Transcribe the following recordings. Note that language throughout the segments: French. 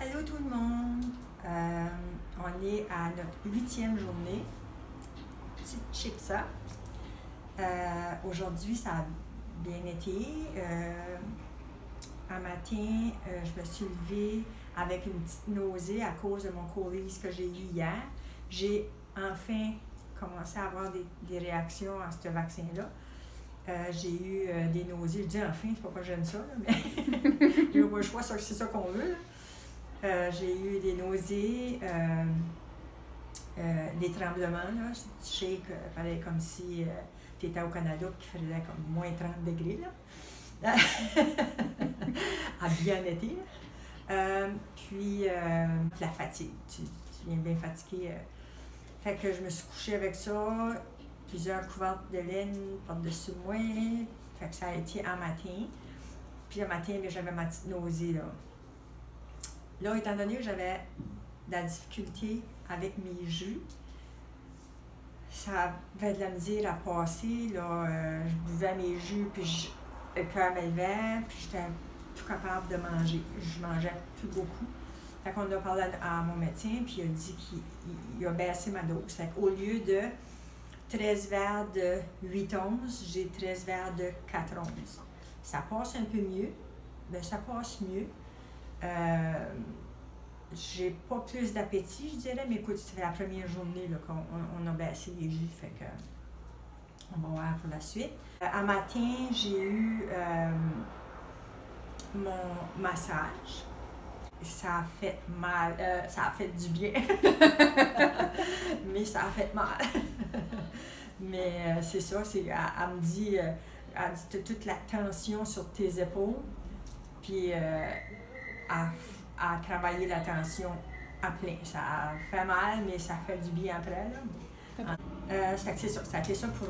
Allô tout le monde! On est à notre 8e journée. Petite chipsa. Aujourd'hui, ça a bien été. Un matin, je me suis levée avec une petite nausée à cause de mon colitis que j'ai eu hier. J'ai enfin commencé à avoir des réactions à ce vaccin-là. J'ai eu des nausées. Je dis enfin, c'est pas que j'aime ça, là, mais j'ai pas le choix, c'est ça qu'on veut. Là. J'ai eu des nausées, des tremblements, là. Je shake, pareil comme si tu étais au Canada et qu'il faisait comme moins 30 degrés. Là. À bien été. Puis la fatigue. Tu viens bien fatigué. Fait que je me suis couchée avec ça, plusieurs couvertes de laine par-dessus moi. Fait que ça a été un matin. Puis le matin, j'avais ma petite nausée. Là, étant donné que j'avais de la difficulté avec mes jus, ça avait de la misère à passer. Là, je buvais mes jus, puis le cœur m'élevait, puis j'étais plus capable de manger. Je mangeais plus beaucoup. Fait qu'on a parlé à mon médecin, puis il a dit qu'il a baissé ma dose. Fait qu'au lieu de 13 verres de 8-11, j'ai 13 verres de 4-11. Ça passe un peu mieux. Bien, ça passe mieux. J'ai pas plus d'appétit, je dirais, mais écoute, c'était la première journée qu'on a baissé les jus, fait que on va voir pour la suite. Un matin, j'ai eu mon massage. Ça a fait mal, ça a fait du bien, mais ça a fait mal. Mais c'est ça, elle me dit, toute la tension sur tes épaules, puis à travailler la tension à plein. Ça fait mal, mais ça fait du bien après. Là. C'est ça. Ça a été ça pour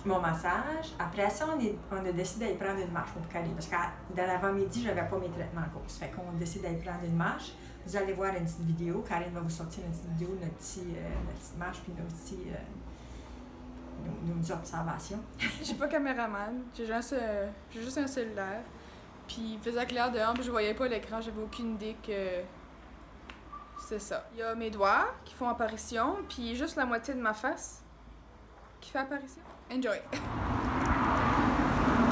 mon massage. Après ça, on a décidé d'aller prendre une marche pour caler. Parce que dans l'avant-midi, je n'avais pas mes traitements en course. Fait qu'on décide d'aller prendre une marche. Vous allez voir une petite vidéo. Karine va vous sortir une petite vidéo, notre petite marche, puis nos observations. Je suis pas caméraman. J'ai juste un cellulaire. Puis il faisait clair dehors, puis je voyais pas l'écran, j'avais aucune idée que c'est ça. Il y a mes doigts qui font apparition, puis juste la moitié de ma face qui fait apparition. Enjoy!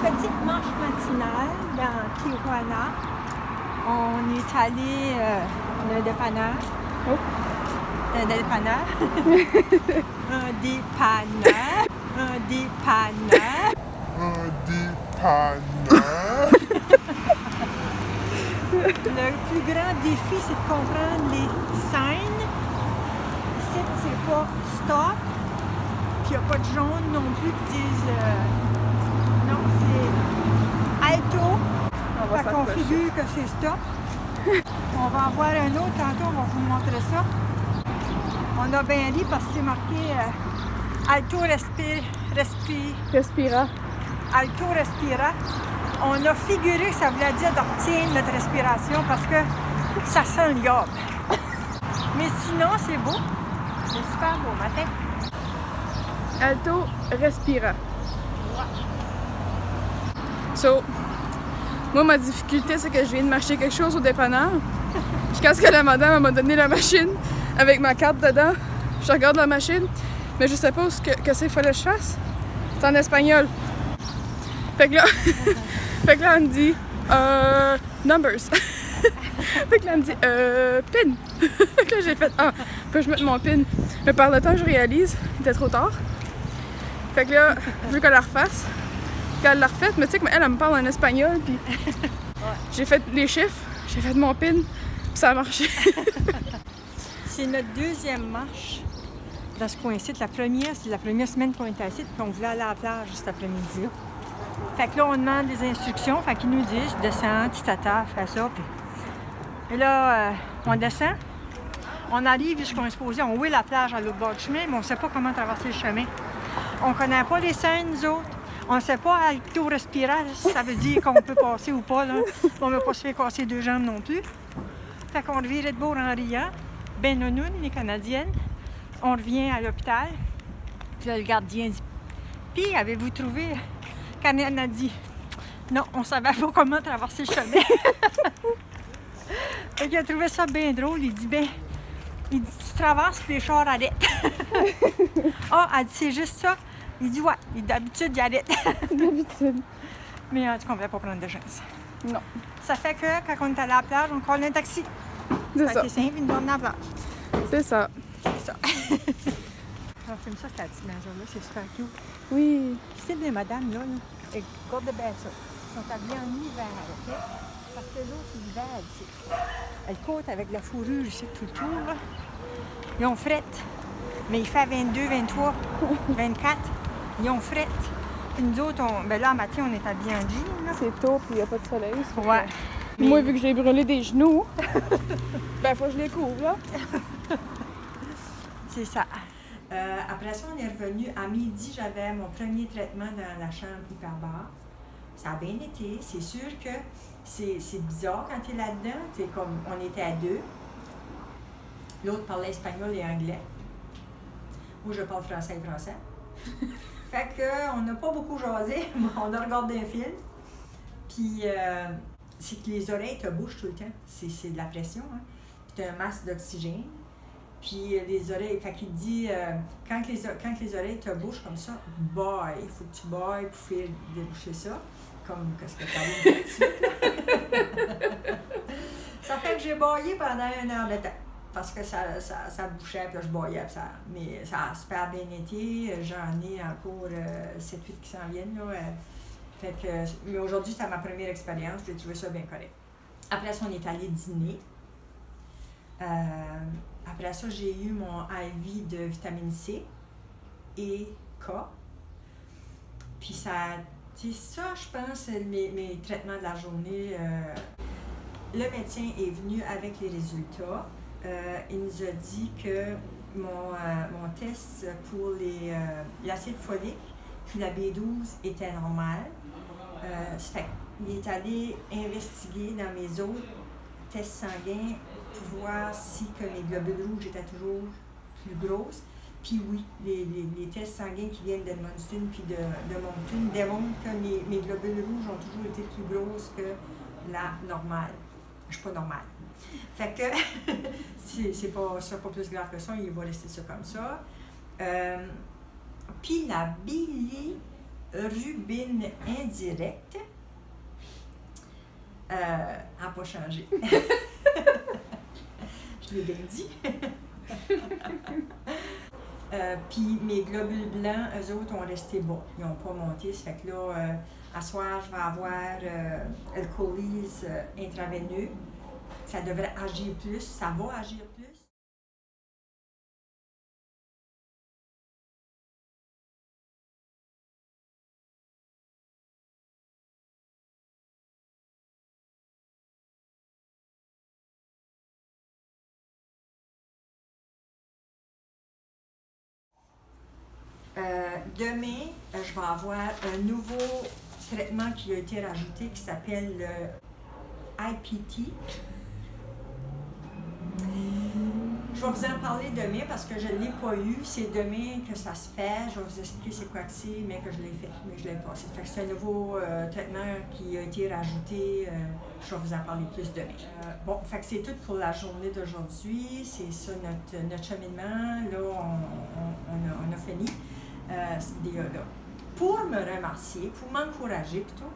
Petite marche matinale dans Tijuana. On est allé dans le dépanneur. Oh. Un dépanneur. Un dépanneur. Un dépanneur. Un dépanneur. Le plus grand défi, c'est de comprendre les signes. Ici, c'est pas stop. Puis il n'y a pas de jaune non plus qui disent non, c'est alto. Fait qu'on figure que c'est stop. On va en voir un autre tantôt, on va vous montrer ça. On a bien ri parce que c'est marqué alto respira. Alto respira. On a figuré que ça voulait dire d'obtenir notre respiration parce que ça sent le yob. Mais sinon, c'est beau. C'est super beau matin. Alto respira. So, moi, ma difficulté, c'est que je viens de m'acheter quelque chose au dépanneur. Puis quand la madame m'a donné la machine avec ma carte dedans, je regarde la machine, mais je sais pas ce que c'est fallait que je fasse. C'est en espagnol. Fait que là, elle me dit numbers. Fait que là, elle me dit pin. Fait que là, j'ai fait peux-je mettre mon pin? Mais par le temps, je réalise, il était trop tard. Fait que là, je veux qu'elle la refasse. Quand elle l'a refaite, mais tu sais que elle me parle en espagnol, puis j'ai fait les chiffres, j'ai fait mon pin, puis ça a marché. C'est notre deuxième marche dans ce coin-ci. C'est la première semaine qu'on est assis, puis on voulait aller à la plage cet après-midi. Fait que là, on demande des instructions, fait qu'ils nous disent descends, titata, fais ça. Puis... Et là, on descend, on arrive jusqu'on est supposé, on voit la plage à l'autre bord du chemin, mais on ne sait pas comment traverser le chemin. On ne connaît pas les scènes, nous autres. On ne sait pas alto respira, ça veut dire qu'on peut passer ou pas. Là. On ne veut pas se faire casser deux jambes non plus. Fait qu'on revirait de bord en riant. Ben nounoun, les Canadiennes. On revient à l'hôpital. Puis là, le gardien dit puis, avez-vous trouvé? Karine a dit non, on ne savait pas comment traverser le chemin. Fait qu'il a trouvé ça bien drôle. Il dit, tu traverses puis les chars arrêtent. Ah, elle dit, c'est juste ça. Il dit, ouais. D'habitude, il arrête. D'habitude. Mais en tout cas, on ne voulait pas prendre de chance. Non. Ça fait que quand on est allé à la plage, on colle un taxi. C'est Fait ça. que c'est simple, ils nous donnent à la plage. C'est ça. C'est ça. On filme ça, cette petite maison-là. C'est super cute. Oui. C'est des madames, là. Et regarde bien ça. Ils sont habillés en hiver, OK? Parce que là, c'est l'hiver ici. Elles côtent avec la fourrure ici tout le tour, là. Ils ont frette. Mais il fait 22, 23, 24. Ils ont frette. Puis nous autres, là, en matin, on est habillés en jean, là. C'est tôt, puis il n'y a pas de soleil. Ça fait Ouais. que- Moi, vu que j'ai brûlé des genoux, faut que je les couvre, là. C'est ça. Après ça, on est revenu. À midi, j'avais mon premier traitement dans la chambre hyperbare. Ça a bien été. C'est sûr que c'est bizarre quand tu es là-dedans. C'est comme on était à deux. L'autre parlait espagnol et anglais. Moi, je parle français et français. Fait qu'on n'a pas beaucoup jasé. On a regardé un film. Puis, c'est que les oreilles te bougent tout le temps. C'est de la pression. Hein. Puis, tu as un masque d'oxygène. Puis les oreilles, fait qu'il dit, quand les oreilles te bougent comme ça, baille, il faut que tu bailles pour faire déboucher ça, comme ce que tu as dit dessus. Ça fait que j'ai baillé pendant 1 heure de temps, parce que ça bouchait, puis là, je baillais, mais ça a super bien été, j'en ai encore 7-8 qui s'en viennent, là. Fait que, mais aujourd'hui, c'était ma première expérience, j'ai trouvé ça bien correct. Après ça, on est allé dîner. Après ça, j'ai eu mon IV de vitamine C et K. Puis c'est ça, je pense, mes traitements de la journée. Le médecin est venu avec les résultats. Il nous a dit que mon test pour l'acide folique puis la B12 était normal. Il est allé investiguer dans mes autres tests sanguins pour voir si que mes globules rouges étaient toujours plus grosses. Puis oui, les tests sanguins qui viennent d'Edmundston puis de Moncton démontrent que mes globules rouges ont toujours été plus grosses que la normale. Je suis pas normale. Fait que c'est pas plus grave que ça, il va rester ça comme ça. Puis la bilirubine indirecte n'a pas changé. Je l'ai bien dit. Puis mes globules blancs, eux autres, ont resté bas. Ils n'ont pas monté. Ça fait que là, à soir, je vais avoir alcoolyse intraveineux. Ça devrait agir plus. Ça va agir plus. Demain, je vais avoir un nouveau traitement qui a été rajouté qui s'appelle le IPT. Je vais vous en parler demain parce que je ne l'ai pas eu. C'est demain que ça se fait. Je vais vous expliquer c'est quoi que c'est, mais que je l'ai fait, mais je l'ai passé. Fait que c'est un nouveau traitement qui a été rajouté. Je vais vous en parler plus demain. Bon, fait que c'est tout pour la journée d'aujourd'hui. C'est ça notre cheminement. Là, on a fini cette vidéo-là. Pour me remercier, pour m'encourager plutôt,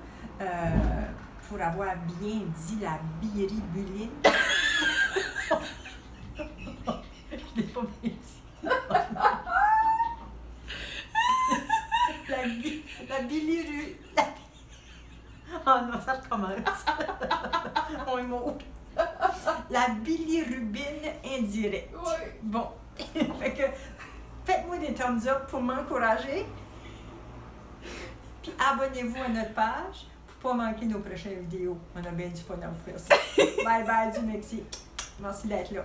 pour avoir bien dit la bilirubiline. Je l'ai pas bien dit. La bilirubine. Oh non, ça recommence. On est mort. La bilirubine indirecte. Ouais. Bon. Fait que faites-moi des thumbs up pour m'encourager. Puis abonnez-vous à notre page pour ne pas manquer nos prochaines vidéos. On a bien du fun à vous faire ça. Bye bye du Mexique. Merci d'être là.